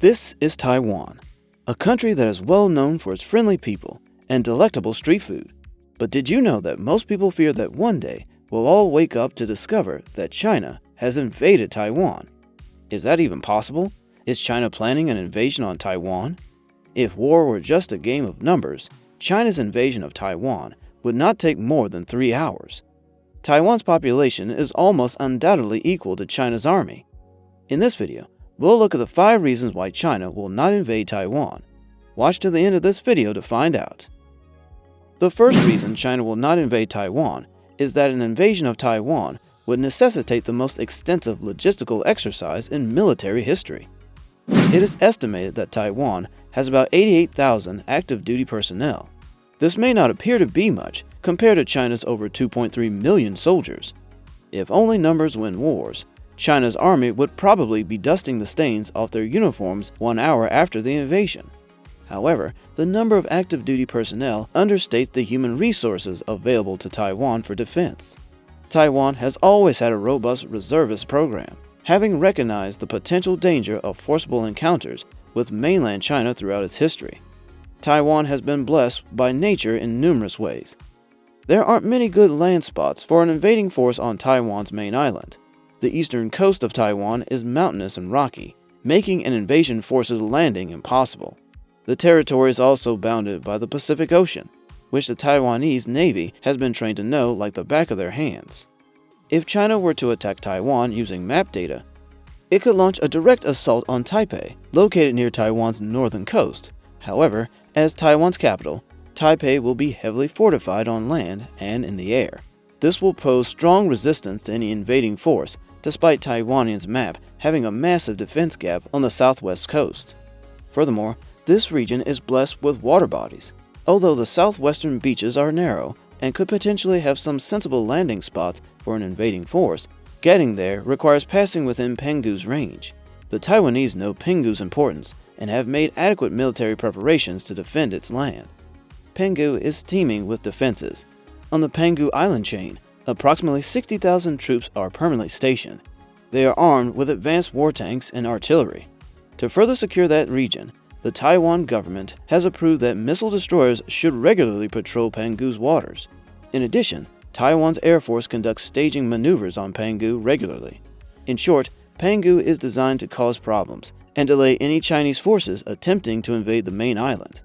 This is Taiwan, a country that is well known for its friendly people and delectable street food. But did you know that most people fear that one day we'll all wake up to discover that China has invaded Taiwan? Is that even possible? Is China planning an invasion on Taiwan? If war were just a game of numbers, China's invasion of Taiwan would not take more than 3 hours. Taiwan's population is almost undoubtedly equal to China's army. In this video, we'll look at the 5 reasons why China will not invade Taiwan. Watch to the end of this video to find out. The first reason China will not invade Taiwan is that an invasion of Taiwan would necessitate the most extensive logistical exercise in military history. It is estimated that Taiwan has about 88,000 active duty personnel. This may not appear to be much compared to China's over 2.3 million soldiers. If only numbers win wars, China's army would probably be dusting the stains off their uniforms 1 hour after the invasion. However, the number of active duty personnel understates the human resources available to Taiwan for defense. Taiwan has always had a robust reservist program, having recognized the potential danger of forcible encounters with mainland China throughout its history. Taiwan has been blessed by nature in numerous ways. There aren't many good land spots for an invading force on Taiwan's main island. The eastern coast of Taiwan is mountainous and rocky, making an invasion force's landing impossible. The territory is also bounded by the Pacific Ocean, which the Taiwanese Navy has been trained to know like the back of their hands. If China were to attack Taiwan using map data, it could launch a direct assault on Taipei, located near Taiwan's northern coast. However, as Taiwan's capital, Taipei will be heavily fortified on land and in the air. This will pose strong resistance to any invading force, despite Taiwan's map having a massive defense gap on the southwest coast. Furthermore, this region is blessed with water bodies. Although the southwestern beaches are narrow and could potentially have some sensible landing spots for an invading force, getting there requires passing within Penghu's range. The Taiwanese know Penghu's importance and have made adequate military preparations to defend its land. Penghu is teeming with defenses. On the Penghu Island chain, approximately 60,000 troops are permanently stationed. They are armed with advanced war tanks and artillery. To further secure that region, the Taiwan government has approved that missile destroyers should regularly patrol Penghu's waters. In addition, Taiwan's Air Force conducts staging maneuvers on Penghu regularly. In short, Penghu is designed to cause problems and delay any Chinese forces attempting to invade the main island.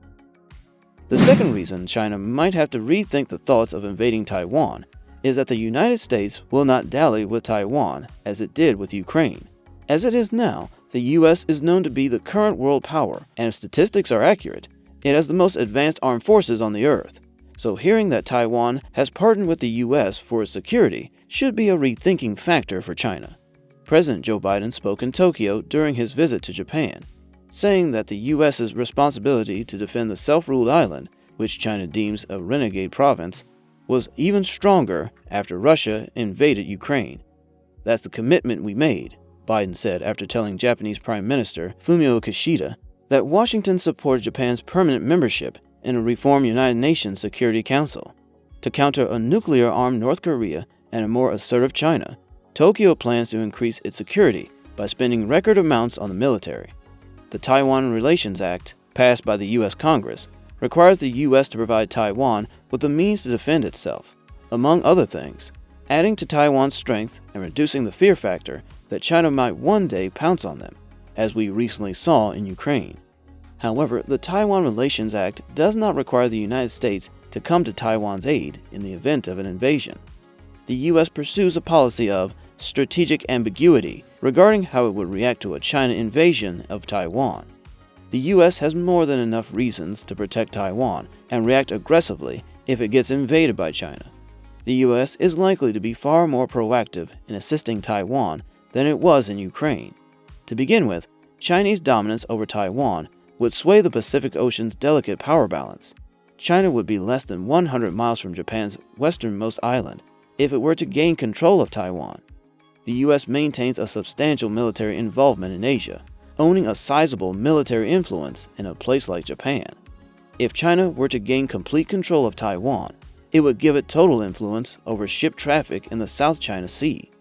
The second reason China might have to rethink the thoughts of invading Taiwan is that the United States will not dally with Taiwan as it did with Ukraine. As it is now, the US is known to be the current world power, and if statistics are accurate, it has the most advanced armed forces on the earth. So hearing that Taiwan has partnered with the US for its security should be a rethinking factor for China. President Joe Biden spoke in Tokyo during his visit to Japan, saying that the US's responsibility to defend the self-ruled island, which China deems a renegade province, was even stronger after Russia invaded Ukraine. That's the commitment we made, Biden said after telling Japanese Prime Minister Fumio Kishida that Washington supported Japan's permanent membership in a reformed United Nations Security Council. To counter a nuclear-armed North Korea and a more assertive China, Tokyo plans to increase its security by spending record amounts on the military. The Taiwan Relations Act, passed by the U.S. Congress, requires the U.S. to provide Taiwan with the means to defend itself, among other things, adding to Taiwan's strength and reducing the fear factor that China might one day pounce on them, as we recently saw in Ukraine. However, the Taiwan Relations Act does not require the United States to come to Taiwan's aid in the event of an invasion. The U.S. pursues a policy of strategic ambiguity regarding how it would react to a China invasion of Taiwan. The U.S. has more than enough reasons to protect Taiwan and react aggressively if it gets invaded by China. The U.S. is likely to be far more proactive in assisting Taiwan than it was in Ukraine. To begin with, Chinese dominance over Taiwan would sway the Pacific Ocean's delicate power balance. China would be less than 100 miles from Japan's westernmost island if it were to gain control of Taiwan. The U.S. maintains a substantial military involvement in Asia, owning a sizable military influence in a place like Japan. If China were to gain complete control of Taiwan, it would give it total influence over ship traffic in the South China Sea.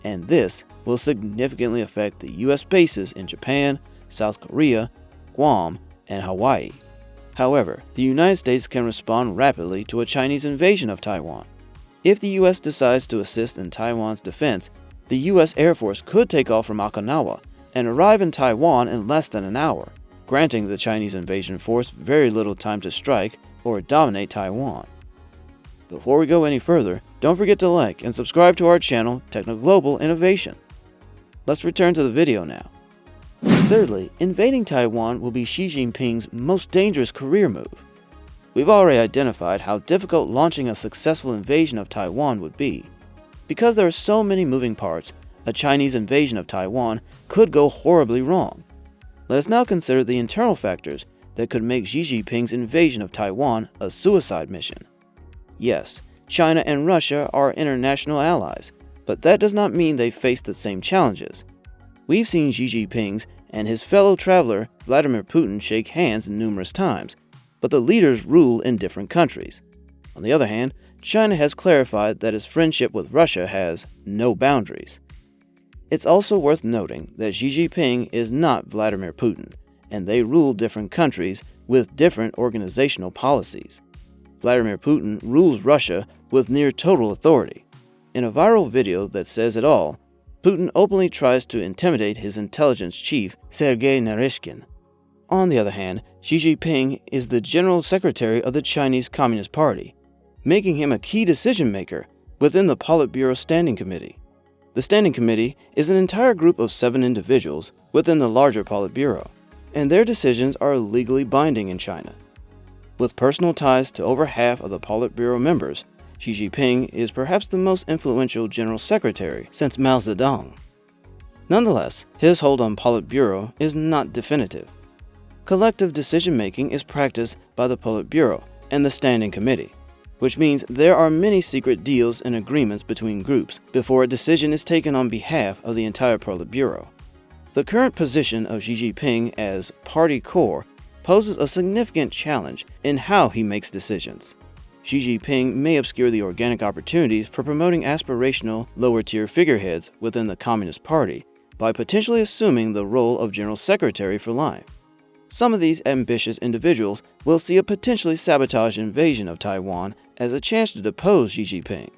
And this will significantly affect the U.S. bases in Japan, South Korea, Guam, and Hawaii. However, the United States can respond rapidly to a Chinese invasion of Taiwan. If the U.S. decides to assist in Taiwan's defense, the U.S. Air Force could take off from Okinawa and arrive in Taiwan in less than an hour, granting the Chinese invasion force very little time to strike or dominate Taiwan. Before we go any further, don't forget to like and subscribe to our channel, TechnoGlobal Innovation. Let's return to the video now. Thirdly, invading Taiwan will be Xi Jinping's most dangerous career move. We've already identified how difficult launching a successful invasion of Taiwan would be. Because there are so many moving parts, a Chinese invasion of Taiwan could go horribly wrong. Let us now consider the internal factors that could make Xi Jinping's invasion of Taiwan a suicide mission. Yes, China and Russia are international allies, but that does not mean they face the same challenges. We've seen Xi Jinping's and his fellow traveler Vladimir Putin shake hands numerous times, but the leaders rule in different countries. On the other hand, China has clarified that its friendship with Russia has no boundaries. It's also worth noting that Xi Jinping is not Vladimir Putin, and they rule different countries with different organizational policies. Vladimir Putin rules Russia with near total authority. In a viral video that says it all, Putin openly tries to intimidate his intelligence chief, Sergei Narishkin. On the other hand, Xi Jinping is the General Secretary of the Chinese Communist Party, making him a key decision-maker within the Politburo Standing Committee. The Standing Committee is an entire group of 7 individuals within the larger Politburo, and their decisions are legally binding in China. With personal ties to over half of the Politburo members, Xi Jinping is perhaps the most influential General Secretary since Mao Zedong. Nonetheless, his hold on Politburo is not definitive. Collective decision-making is practiced by the Politburo and the Standing Committee, which means there are many secret deals and agreements between groups before a decision is taken on behalf of the entire Politburo. The current position of Xi Jinping as party core poses a significant challenge in how he makes decisions. Xi Jinping may obscure the organic opportunities for promoting aspirational, lower-tier figureheads within the Communist Party by potentially assuming the role of General Secretary for life. Some of these ambitious individuals will see a potentially sabotaged invasion of Taiwan as a chance to depose Xi Jinping.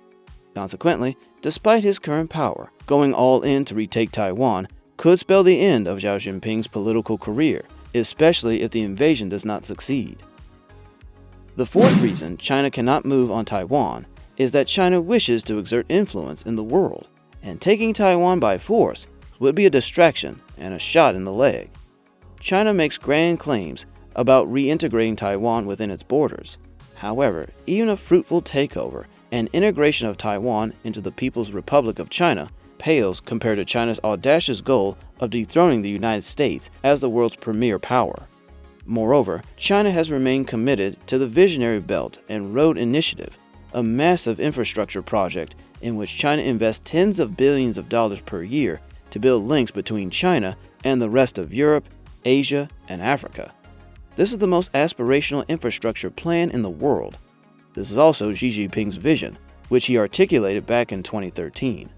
Consequently, despite his current power, going all in to retake Taiwan could spell the end of Xi Jinping's political career, especially if the invasion does not succeed. The fourth reason China cannot move on Taiwan is that China wishes to exert influence in the world, and taking Taiwan by force would be a distraction and a shot in the leg. China makes grand claims about reintegrating Taiwan within its borders. However, even a fruitful takeover and integration of Taiwan into the People's Republic of China pales compared to China's audacious goal of dethroning the United States as the world's premier power. Moreover, China has remained committed to the Visionary Belt and Road Initiative, a massive infrastructure project in which China invests tens of billions of dollars per year to build links between China and the rest of Europe, Asia, and Africa. This is the most aspirational infrastructure plan in the world. This is also Xi Jinping's vision, which he articulated back in 2013.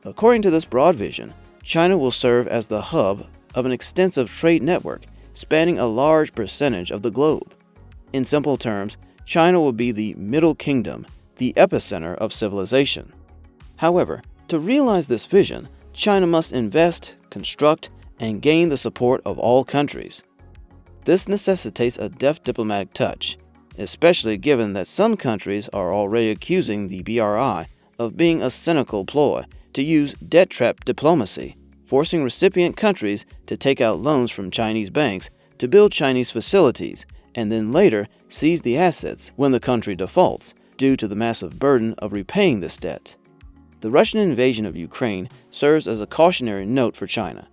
According to this broad vision, China will serve as the hub of an extensive trade network spanning a large percentage of the globe. In simple terms, China will be the Middle Kingdom, the epicenter of civilization. However, to realize this vision, China must invest, construct, and gain the support of all countries. This necessitates a deft diplomatic touch, especially given that some countries are already accusing the BRI of being a cynical ploy to use debt trap diplomacy, forcing recipient countries to take out loans from Chinese banks to build Chinese facilities and then later seize the assets when the country defaults due to the massive burden of repaying this debt. The Russian invasion of Ukraine serves as a cautionary note for China.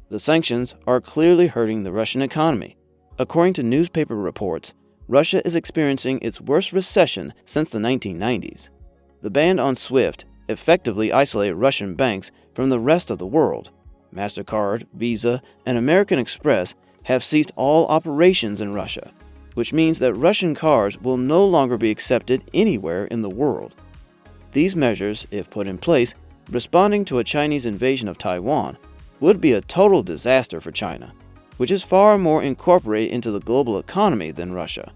The sanctions are clearly hurting the Russian economy. According to newspaper reports, Russia is experiencing its worst recession since the 1990s. The ban on SWIFT effectively isolated Russian banks from the rest of the world. MasterCard, Visa, and American Express have ceased all operations in Russia, which means that Russian cards will no longer be accepted anywhere in the world. These measures, if put in place, responding to a Chinese invasion of Taiwan, would be a total disaster for China. which is far more incorporated into the global economy than Russia.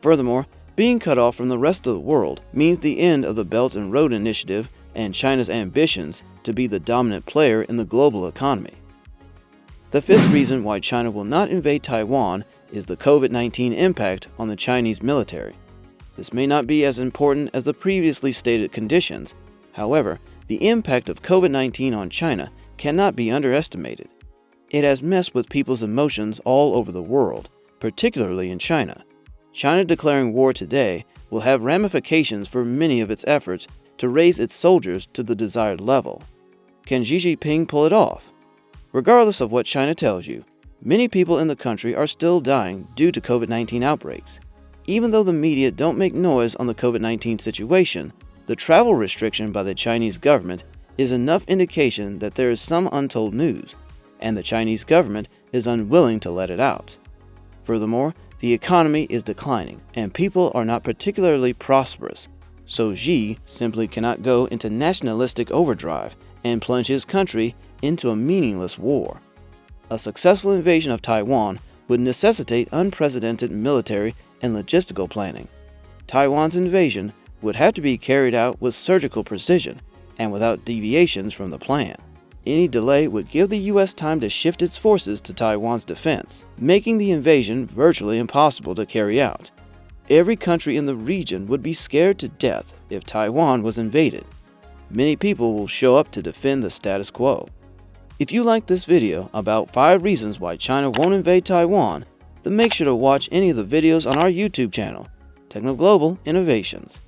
Furthermore, being cut off from the rest of the world means the end of the Belt and Road Initiative and China's ambitions to be the dominant player in the global economy. The fifth reason why China will not invade Taiwan is the COVID-19 impact on the Chinese military. This may not be as important as the previously stated conditions. However, the impact of COVID-19 on China cannot be underestimated. It has messed with people's emotions all over the world, particularly in China. China declaring war today will have ramifications for many of its efforts to raise its soldiers to the desired level. Can Xi Jinping pull it off? Regardless of what China tells you, many people in the country are still dying due to COVID-19 outbreaks. Even though the media don't make noise on the COVID-19 situation, the travel restriction by the Chinese government is enough indication that there is some untold news, and the Chinese government is unwilling to let it out. Furthermore, the economy is declining, and people are not particularly prosperous, so Xi simply cannot go into nationalistic overdrive and plunge his country into a meaningless war. A successful invasion of Taiwan would necessitate unprecedented military and logistical planning. Taiwan's invasion would have to be carried out with surgical precision and without deviations from the plan. Any delay would give the U.S. time to shift its forces to Taiwan's defense, making the invasion virtually impossible to carry out. Every country in the region would be scared to death if Taiwan was invaded. Many people will show up to defend the status quo. If you like this video about 5 reasons why China won't invade Taiwan, then make sure to watch any of the videos on our YouTube channel, TechnoGlobal Innovations.